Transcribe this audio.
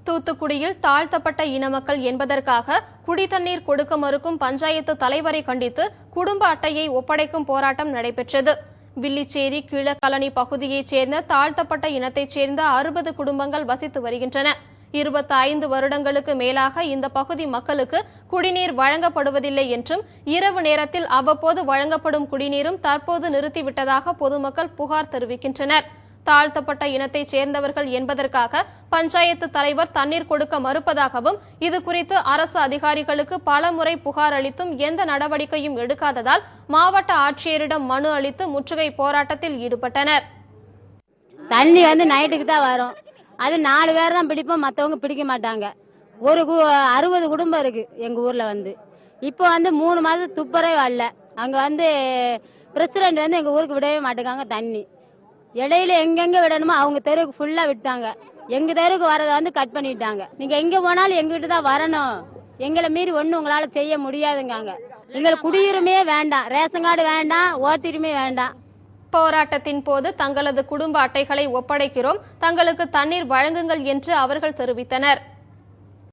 தூத்துக்குடியில் தாழ்த்தப்பட்ட இன மக்கள் என்பதற்காக குடிதண்ணீர் கொடுக்க மறுக்கும் பஞ்சாயத்து தலைவரை கண்டித்து குடும்ப அட்டையை ஒப்படைக்கும் போராட்டம் நடைபெற்றது. வில்லிச்சேரி கீழக்கழனி பகுதியைச் சேர்ந்த தாழ்த்தப்பட்ட இனத்தைச் சேர்ந்த 60 குடும்பங்கள் வசித்து வருகின்றன. 25 வருடங்களுக்கு மேலாக இந்த பகுதி மக்களுக்கு குடிநீர் வழங்கப்படுவதில்லை என்றும், இரவு நேரத்தில் அவ்வப்போது வழங்கப்படும் குடிநீரும் தற்போது நிறுத்திவிட்டதாக பொதுமக்கள் புகார் தெரிவிக்கின்றனர். தாழ்த்தப்பட்ட இனத்தைச் சேர்ந்தவர்கள் என்பதற்காக பஞ்சாயத்து தலைவர் தண்ணீர் கொடுக்க மறுப்பதாகவும், இதுகுறித்து அரசு அதிகாரிகளுக்கு பலமுறை புகார் அளித்தும் எந்த நடவடிக்கையும் எடுக்காததால் மாவட்ட ஆட்சியரிடம் மனு அளித்து முற்றுகை போராட்டத்தில் ஈடுபட்டனர். தண்ணி நைட்டுக்கு தான் வரும். அது 4 பேர் தான் பிடிப்போம், மற்றவங்க பிடிக்க மாட்டாங்க. ஒரு 60 குடும்பம் இருக்கு எங்க ஊர்ல. இப்போ 3 மாதம் துப்புரவே வரல. அங்க பிரசிடென்ட் எங்க ஊருக்கு விடவே மாட்டேங்காங்க தண்ணி. இடையில எங்கெங்க விடணுமோ அவங்க தெருவுக்கு ஃபுல்லா விட்டாங்க. எங்க தெருவுக்கு வரதை கட் பண்ணிட்டாங்க. நீங்க எங்க போனாலும் எங்கிட்ட தான் வரணும், எங்களை மீறி ஒண்ணு உங்களால செய்ய முடியாதுங்காங்க. எங்களுக்கு குடியுரிமையே வேண்டாம், ரேஷன் கார்டு வேண்டாம், ஓட்டுரிமை வேண்டாம். போராட்டத்தின் போது தங்களது குடும்ப அட்டைகளை ஒப்படைக்கிறோம், தங்களுக்கு தண்ணீர் வழங்குங்கள் என்று அவர்கள் தெரிவித்தனர்.